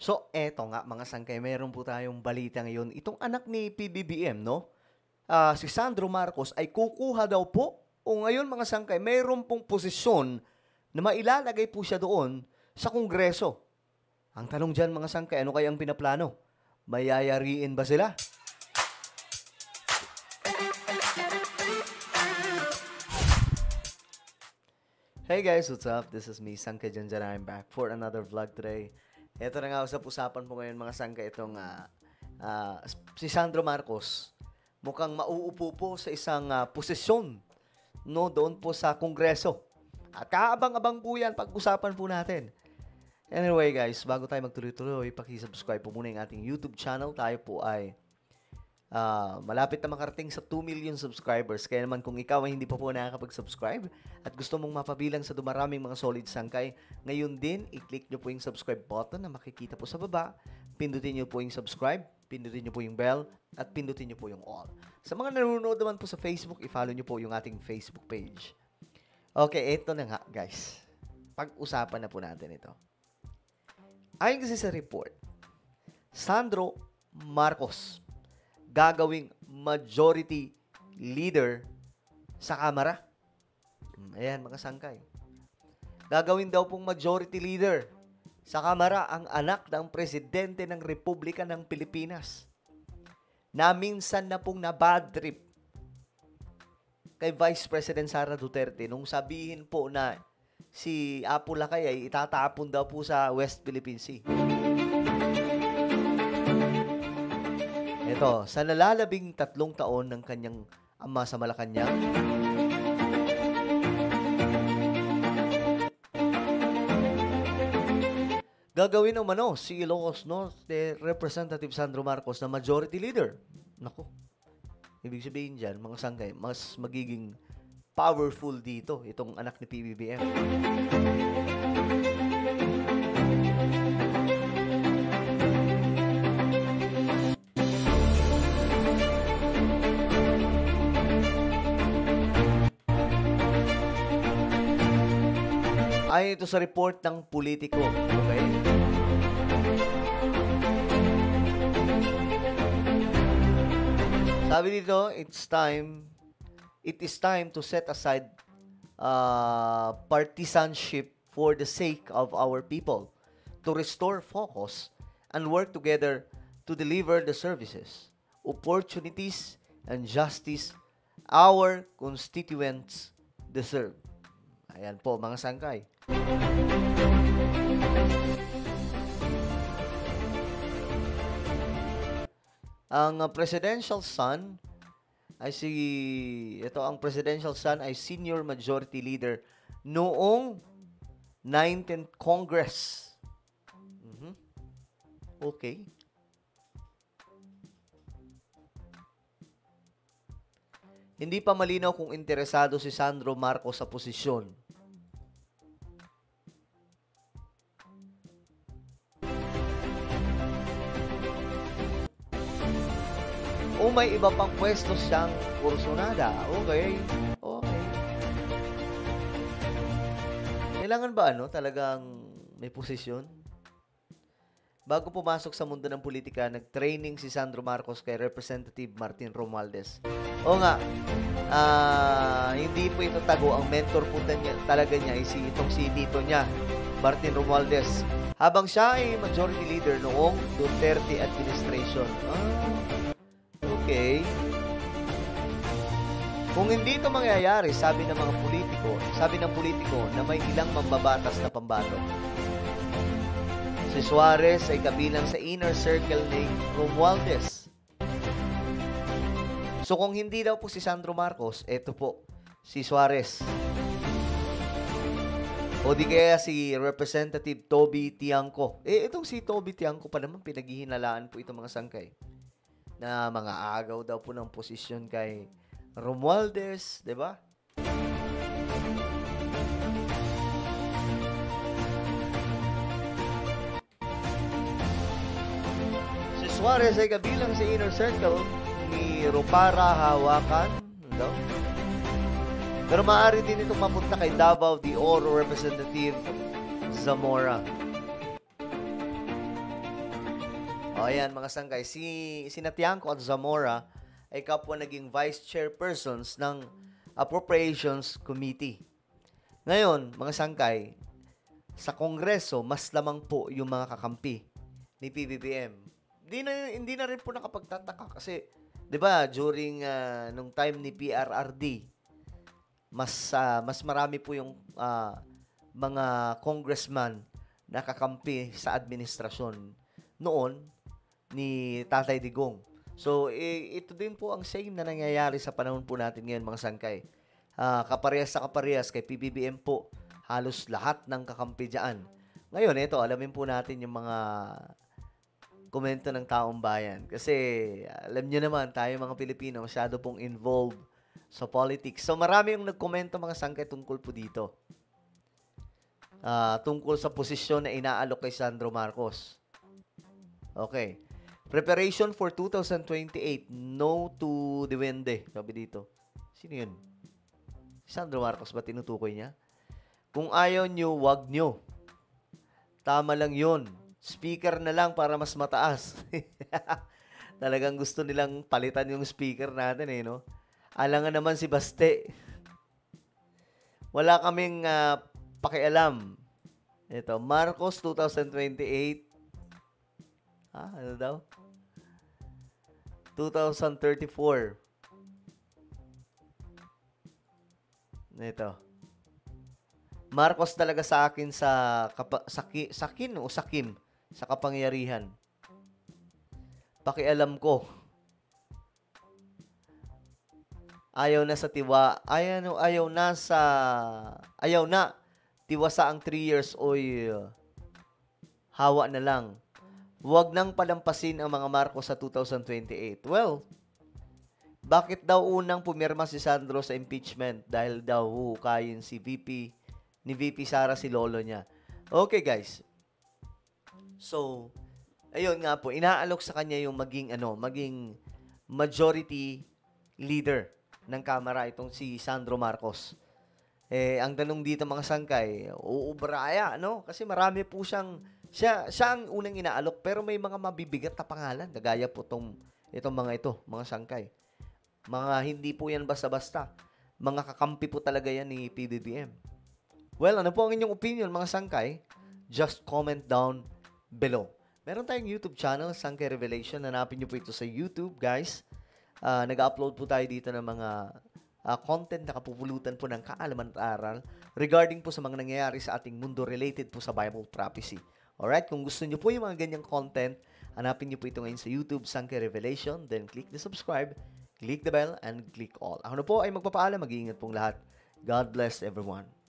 So, eto nga mga sangkay, meron po tayong balita ngayon. Itong anak ni PBBM, no? Si Sandro Marcos ay kukuha daw po. O ngayon mga sangkay, meron pong posisyon na mailalagay po siya doon sa Kongreso. Ang tanong dyan mga sangkay, ano kayang pinaplano? Mayayariin ba sila? Hey guys, what's up? This is me, Sangkay Janjan. I'm back for another vlog today. Ito na nga usap-usapan po ngayon mga sangkay itong si Sandro Marcos. Mukhang mauupo po sa isang posisyon no, doon po sa Kongreso. At kaabang-abang po yan, pag-usapan po natin. Anyway guys, bago tayo magtuloy-tuloy, paki-subscribe po muna yung ating YouTube channel. Tayo po ay malapit na makarating sa 2 million subscribers. Kaya naman kung ikaw ay hindi pa po nakakapag-subscribe at gusto mong mapabilang sa dumaraming mga solid sangkay, ngayon din, i-click nyo po yung subscribe button na makikita po sa baba. Pindutin nyo po yung subscribe, pindutin nyo po yung bell, at pindutin nyo po yung all. Sa mga nanonood naman po sa Facebook, i-follow nyo po yung ating Facebook page. Okay, eto na nga guys. Pag-usapan na po natin ito. Ayon kasi sa report, Sandro Marcos gagawing majority leader sa Kamara. Ayan, mga sangkay. Gagawin daw pong majority leader sa Kamara ang anak ng presidente ng Republika ng Pilipinas na minsan na pong na-bad trip kay Vice President Sara Duterte nung sabihin po na si Apo Lakay ay itatapon daw po sa West Philippine Sea. Ito, sa nalalabing 3 taon ng kanyang ama sa Malacanang, gagawin naman si Ilocos Norte Representative Sandro Marcos na majority leader. Naku, ibig sabihin dyan, mga sangkay, mas magiging powerful dito itong anak ni PBBM. Ayon ito sa report ng Politico. Okay? Sabi dito, it is time to set aside partisanship for the sake of our people, to restore focus and work together to deliver the services, opportunities, and justice our constituents deserve. Ayan po, mga sangkay. Ang presidential son ay ang presidential son ay senior majority leader noong 19th Congress. Okay. Hindi pa malinaw kung interesado si Sandro Marcos sa posisyon. O may iba pang pwesto siyang kursunada. Okay. Kailangan ba talagang may posisyon? Bago pumasok sa mundo ng politika, nag-training si Sandro Marcos kay Representative Martin Romualdez. O nga, hindi po ito tago. Ang mentor po talaga niya ay si tito niya, Martin Romualdez. Habang siya ay majority leader noong Duterte administration. Okay. Kung hindi ito mangyayari, sabi ng politiko na may ilang mambabatas na pambato. Si Suarez ay kabilang sa inner circle ni Romualdez. So kung hindi daw po si Sandro Marcos, eto po, si Suarez. O di kaya si Representative Toby Tiangco. Itong si Toby Tiangco pa naman, pinaghihinalaan po itong mga sangkay na mga agaw daw po ng posisyon kay Romualdez, di ba? Si Suarez ay kabilang sa inner circle ni Rupara Hawakan, no? Pero maaari din itong mapunta kay Davao de Oro Representative Zamora. O, ayan, mga sangkay. Si Natiangco at Zamora ay kapwa naging vice chairpersons ng Appropriations Committee. Ngayon, mga sangkay, sa Kongreso, mas lamang po yung mga kakampi ni PBBM. Hindi na rin po nakapagtataka kasi, di ba, during nung time ni PRRD, mas marami po yung mga congressman na kakampi sa administrasyon noon ni Tatay Digong. So, ito din po ang same na nangyayari sa panahon po natin ngayon, mga sangkay. Kaparehas sa kaparehas kay PBBM po, halos lahat ng kakampi dyan. Ngayon, ito, alamin po natin yung mga komento ng taong bayan. Kasi, alam nyo naman, tayo mga Pilipino, masyado pong involved sa politics. So, marami yung nagkomento, mga sangkay, tungkol po dito. Tungkol sa posisyon na inaalok kay Sandro Marcos. Okay. Preparation for 2028. No to Duwende. Sabi dito. Sino yun? Sandro Marcos ba tinutukoy niya? Kung ayaw nyo, wag nyo. Tama lang yun. Speaker na lang para mas mataas. Talagang gusto nilang palitan yung speaker natin eh, no? Alangan naman si Baste. Wala kaming pakialam. Ito, Marcos 2028. Ano daw? 2034. Ito. Marcos talaga sa akin sa kapangyarihan. Pakialam ko. Ayaw na tiwasa ang 3 years oy hawa na lang. Huwag nang palampasin ang mga Marcos sa 2028. Well, bakit daw unang pumirma si Sandro sa impeachment? Dahil daw huhukayin ni VP Sara si lolo niya. Okay, guys. So, ayun nga po, inaalok sa kanya yung maging majority leader ng Kamara itong si Sandro Marcos. Ang tanong dito, mga sangkay, uubraya, no? Kasi marami po siya ang unang inaalok, pero may mga mabibigat na pangalan, kagaya po itong mga sangkay. Mga hindi po yan basta-basta. Mga kakampi po talaga yan ni PBBM. Well, ano po ang inyong opinion, mga sangkay? Just comment down below. Meron tayong YouTube channel, Sangkay Revelation. Hanapin nyo po ito sa YouTube, guys. Nag-upload po tayo dito ng mga content na kapupulutan po ng kaalaman at aral regarding po sa mga nangyayari sa ating mundo related po sa Bible prophecy. Alright, kung gusto nyo po yung mga ganyang content, hanapin nyo po ito ngayon sa YouTube, Sangkay Revelation. Then click the subscribe, click the bell, and click all. Ako na po ay magpapaalam. Mag-iingat pong lahat. God bless everyone.